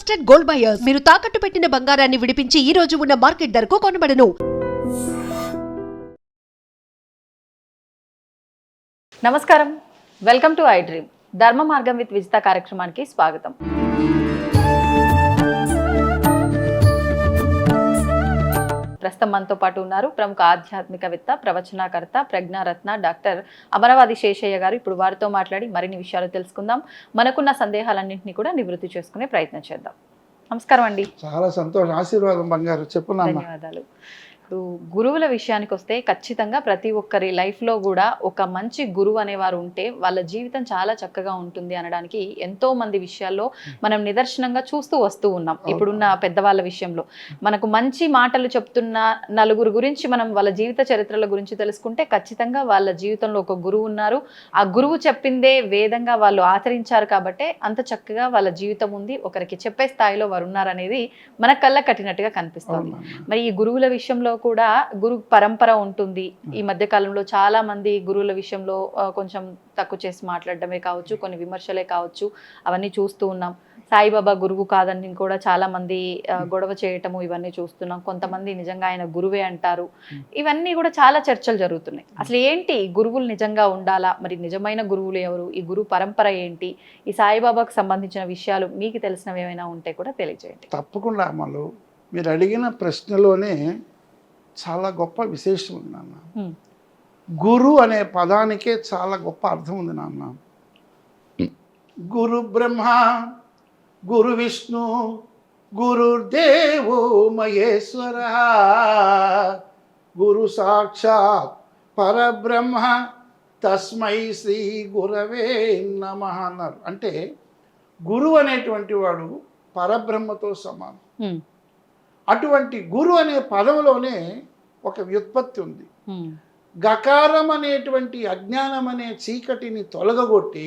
Trusted gold buyers మీరు తాకట్టు పెట్టిన బంగారాన్ని విడిపించి ఈ రోజు ఉన్న మార్కెట్ ధరకు కొనబడను. నమస్కారం, వెల్కమ్ టు ఐ డ్రీమ్. ధర్మ మార్గం విత్ విజిత కార్యక్రమానికి స్వాగతం. ప్రస్తుతం మనతో పాటు ఉన్నారు ప్రముఖ ఆధ్యాత్మికవేత్త, ప్రవచనకర్త, ప్రజ్ఞారత్న డాక్టర్ అమరవాది శేషయ్య గారు. ఇప్పుడు వారితో మాట్లాడి మరిన్ని విషయాలు తెలుసుకుందాం. మనకున్న సందేహాలన్నింటినీ కూడా నివృత్తి చేసుకునే ప్రయత్నం చేద్దాం. నమస్కారం అండి. చాలా సంతోషం, ఆశీర్వాదం బంగారు. చెప్పున్నా. ధన్యవాదాలు. ఇప్పుడు గురువుల విషయానికి వస్తే ఖచ్చితంగా ప్రతి ఒక్కరి లైఫ్లో కూడా ఒక మంచి గురువు అనేవారు ఉంటే వాళ్ళ జీవితం చాలా చక్కగా ఉంటుంది అనడానికి ఎంతో మంది విషయాల్లో మనం నిదర్శనంగా చూస్తూ వస్తూ ఉన్నాం. ఇప్పుడున్న పెద్దవాళ్ళ విషయంలో మనకు మంచి మాటలు చెప్తున్న నలుగురు గురించి మనం వాళ్ళ జీవిత చరిత్రల గురించి తెలుసుకుంటే ఖచ్చితంగా వాళ్ళ జీవితంలో ఒక గురువు ఉన్నారు. ఆ గురువు చెప్పిందే వేదంగా వాళ్ళు ఆచరించారు కాబట్టే అంత చక్కగా వాళ్ళ జీవితం ఉంది, ఒకరికి చెప్పే స్థాయిలో వారు ఉన్నారనేది మన కళ్ళ కట్టినట్టుగా కనిపిస్తుంది. మరి ఈ గురువుల విషయంలో కూడా గురు పరంపర ఉంటుంది. ఈ మధ్య కాలంలో చాలా మంది గురువుల విషయంలో కొంచెం తక్కువ చేసి మాట్లాడడమే కావచ్చు, కొన్ని విమర్శలే కావచ్చు, అవన్నీ చూస్తూ ఉన్నాం. సాయిబాబా గురువు కాదని కూడా చాలా మంది గొడవ చేయటము ఇవన్నీ చూస్తున్నాం. కొంతమంది నిజంగా ఆయన గురువే అంటారు. ఇవన్నీ కూడా చాలా చర్చలు జరుగుతున్నాయి. అసలు ఏంటి గురువులు నిజంగా ఉండాలా? మరి నిజమైన గురువులు ఎవరు? ఈ గురు పరంపర ఏంటి? ఈ సాయిబాబాకు సంబంధించిన విషయాలు మీకు తెలిసినవి ఏమైనా ఉంటే కూడా తెలియజేయండి. తప్పకుండా అమ్మలు, మీరు అడిగిన ప్రశ్నలోనే చాలా గొప్ప విశేషం ఉంది నాన్న. గురు అనే పదానికే చాలా గొప్ప అర్థం ఉంది నాన్న. గురు బ్రహ్మ, గురు విష్ణు, గురుదేవో మహేశ్వర, గురు సాక్షాత్ పరబ్రహ్మ తస్మై శ్రీ గురవే నమః అన్నారు. అంటే గురువు అనేటువంటి వాడు పరబ్రహ్మతో సమానం. అటువంటి గురు అనే పదంలోనే ఒక వ్యుత్పత్తి ఉంది. గకారం అనేటువంటి అజ్ఞానం అనే చీకటిని తొలగగొట్టి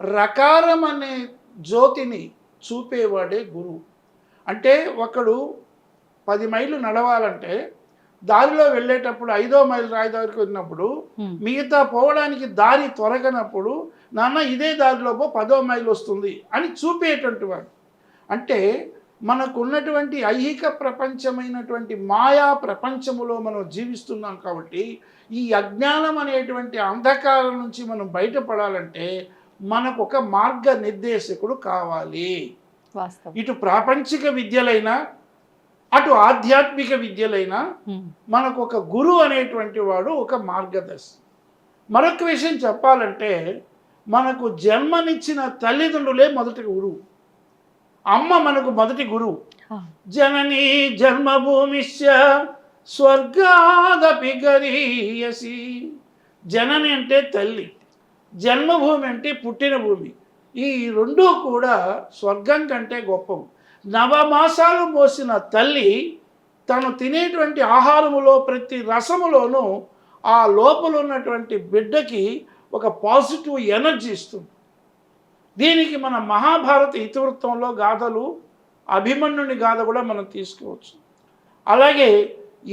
రకారం అనే జ్యోతిని చూపేవాడే గురువు. అంటే ఒకడు 10 మైళ్ళు నడవాలంటే దారిలో వెళ్ళేటప్పుడు 5వ మైలు రాయి దగ్గరికి వెళ్ళినప్పుడు మిగతా పోవడానికి దారి త్వరగనప్పుడు నాన్న ఇదే దారిలో 10వ మైలు వస్తుంది అని చూపేటువంటి వాడు. అంటే మనకున్నటువంటి ఐహిక ప్రపంచమైనటువంటి మాయా ప్రపంచములో మనం జీవిస్తున్నాం కాబట్టి ఈ అజ్ఞానం అనేటువంటి అంధకారం నుంచి మనం బయటపడాలంటే మనకు ఒక మార్గ నిర్దేశకుడు కావాలి. ఇటు ప్రాపంచిక విద్యలైనా అటు ఆధ్యాత్మిక విద్యలైనా మనకు ఒక గురువు అనేటువంటి వాడు ఒక మార్గదర్శి. మరొక విషయం చెప్పాలంటే మనకు జన్మనిచ్చిన తల్లిదండ్రులే మొదటి గురువు. అమ్మ మనకు మొదటి గురువు. జననీ జన్మభూమిశ్చ స్వర్గాదపి గరీయసి. జనని అంటే తల్లి, జన్మభూమి అంటే పుట్టిన భూమి. ఈ రెండూ కూడా స్వర్గం కంటే గొప్పవు. 9 మాసాలు మోసిన తల్లి తను తినేటువంటి ఆహారములో ప్రతి రసములోనూ ఆ లోపల ఉన్నటువంటి బిడ్డకి ఒక పాజిటివ్ ఎనర్జీ ఇస్తుంది. దీనికి మన మహాభారత ఇతివృత్తంలో గాథలు, అభిమన్యుని గాథ కూడా మనం తీసుకోవచ్చు. అలాగే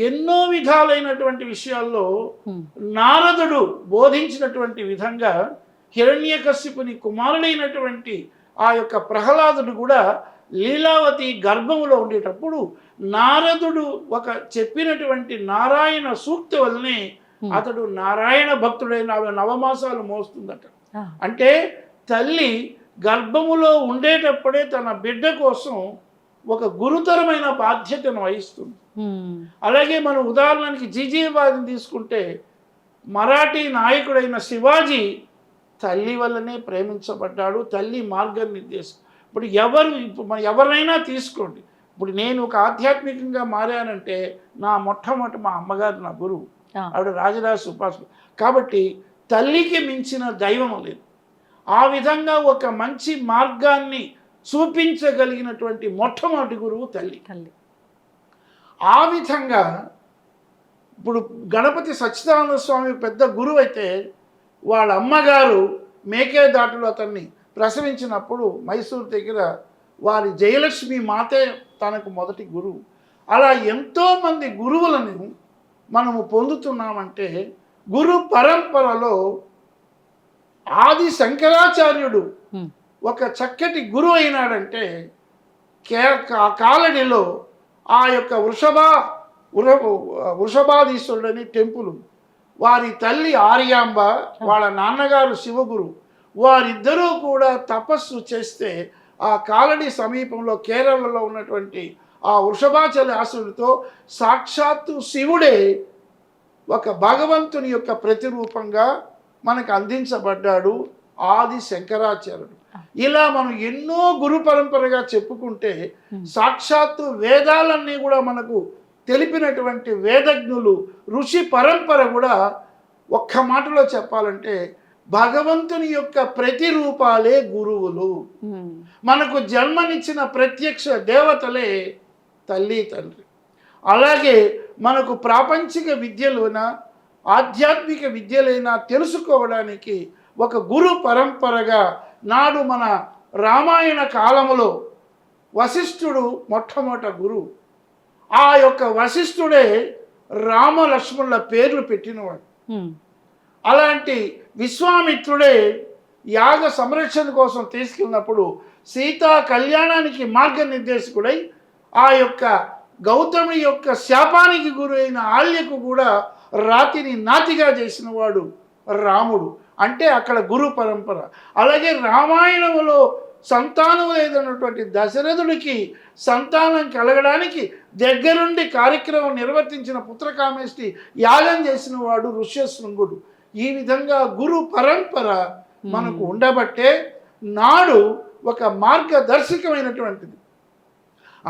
ఎన్నో విధాలైనటువంటి విషయాల్లో నారదుడు బోధించినటువంటి విధంగా హిరణ్యకశిపుని కుమారుడైనటువంటి ఆ యొక్క ప్రహ్లాదుడు కూడా లీలావతి గర్భములో ఉండేటప్పుడు నారదుడు ఒక చెప్పినటువంటి నారాయణ సూక్తి వల్లనే అతడు నారాయణ భక్తుడైన 9 మాసాలు మోస్తుందట. అంటే తల్లి గర్భములో ఉండేటప్పుడే తన బిడ్డ కోసం ఒక గురుతరమైన బాధ్యతను వహిస్తుంది. అలాగే మనం ఉదాహరణకి జీజీవాదిని తీసుకుంటే మరాఠీ నాయకుడైన శివాజీ తల్లి వల్లనే ప్రేమించబడ్డాడు. తల్లి మార్గనిర్దేశం. ఇప్పుడు ఎవరినైనా తీసుకోండి. ఇప్పుడు నేను ఒక ఆధ్యాత్మికంగా మారానంటే నా మొట్టమొదటి మా అమ్మగారు నా గురువు. ఆవిడ రాజరాజ ఉపాసకుడు. కాబట్టి తల్లికి మించిన దైవం లేదు. ఆ విధంగా ఒక మంచి మార్గాన్ని చూపించగలిగినటువంటి మొట్టమొదటి గురువు తల్లి. ఆ విధంగా ఇప్పుడు గణపతి సచ్చిదానంద స్వామి పెద్ద గురువు అయితే వాళ్ళ అమ్మగారు మేకేదాటులో అతన్ని ప్రసవించినప్పుడు మైసూరు దగ్గర వారి జయలక్ష్మి మాతే తనకు మొదటి గురువు. అలా ఎంతోమంది గురువులను మనము పొందుతున్నామంటే గురు పరంపరలో ఆది శంకరాచార్యుడు ఒక చక్కటి గురువు అయినాడంటే కాలడిలో ఆ యొక్క వృషభాధీశ్వరుడని టెంపుల్, వారి తల్లి ఆర్యాంబ, వాళ్ళ నాన్నగారు శివగురు, వారిద్దరూ కూడా తపస్సు చేస్తే ఆ కాలడి సమీపంలో కేరళలో ఉన్నటువంటి ఆ వృషభాచలి ఆశ్రుడితో సాక్షాత్తు శివుడే ఒక భగవంతుని యొక్క ప్రతిరూపంగా మనకు అందించబడ్డాడు ఆది శంకరాచార్యుడు. ఇలా మనం ఎన్నో గురు పరంపరగా చెప్పుకుంటే సాక్షాత్తు వేదాలన్నీ కూడా మనకు తెలిపినటువంటి వేదజ్ఞులు, ఋషి పరంపర కూడా ఒక్క మాటలో చెప్పాలంటే భగవంతుని యొక్క ప్రతిరూపాలే గురువులు. మనకు జన్మనిచ్చిన ప్రత్యక్ష దేవతలే తల్లి తండ్రి. అలాగే మనకు ప్రాపంచిక విద్యలైనా ఆధ్యాత్మిక విద్యలైనా తెలుసుకోవడానికి ఒక గురు పరంపరగా నాడు మన రామాయణ కాలములో వశిష్ఠుడు మొట్టమొదట గురువు. ఆ యొక్క వశిష్ఠుడే రామ లక్ష్మణుల పేర్లు పెట్టినవాడు. అలాంటి విశ్వామిత్రుడే యాగ సంరక్షణ కోసం తీసుకెళ్ళినప్పుడు సీతా కళ్యాణానికి మార్గనిర్దేశకుడై ఆ యొక్క గౌతమి యొక్క శాపానికి గురైన ఆల్యకు కూడా రాతిని నాతిగా చేసిన వాడు రాముడు. అంటే అక్కడ గురు పరంపర. అలాగే రామాయణంలో సంతానం లేదన్నటువంటి దశరథుడికి సంతానం కలగడానికి దగ్గరుండి కార్యక్రమం నిర్వర్తించిన పుత్రకామేష్టి యాగం చేసిన వాడు ఋష్యశృంగుడు. ఈ విధంగా గురు పరంపర మనకు ఉండబట్టే నాడు ఒక మార్గదర్శకమైనటువంటిది.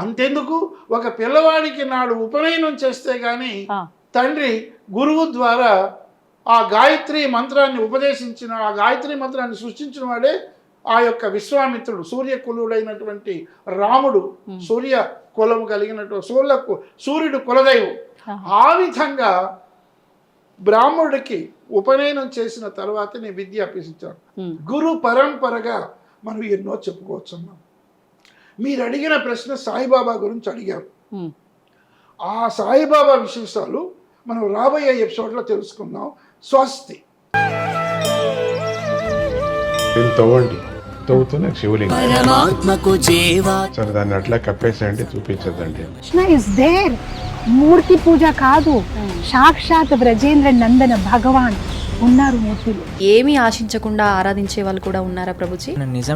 అంతెందుకు, ఒక పిల్లవాడికి నాడు ఉపనయనం చేస్తే కానీ తండ్రి గురువు ద్వారా ఆ గాయత్రి మంత్రాన్ని ఉపదేశించిన, ఆ గాయత్రి మంత్రాన్ని సృష్టించిన వాడే ఆ యొక్క విశ్వామిత్రుడు. సూర్యకులుడైనటువంటి రాముడు సూర్య కులము కలిగినటువంటి సూర్యుడు కులదైవం. ఆ విధంగా బ్రాహ్మణుడికి ఉపనయనం చేసిన తర్వాతనే విద్య అభ్యసించారు. గురు పరంపరగా మనం ఎన్నో చెప్పుకోవచ్చున్నాం. మీరు అడిగిన ప్రశ్న సాయిబాబా గురించి అడిగారు. ఆ సాయిబాబా విశేషాలు మనం రాబోయే ఎపిసోడ్లో తెలుసుకుందాం. స్వస్తి. తవ్వండి, తవ్వుతూనే శివలింగం. సరే, దాన్ని అట్లా కప్పేసేయండి, చూపించదండి. Krishna is there. మూర్తి పూజ కాదు, సాక్షాత్ బ్రజేంద్ర నందన భగవాన్ ఉన్నారు మూర్తిలో. ఏమీ ఆశించకుండా ఆరాధించే వాళ్ళు కూడా ఉన్నారా ప్రభుజీ? నిజం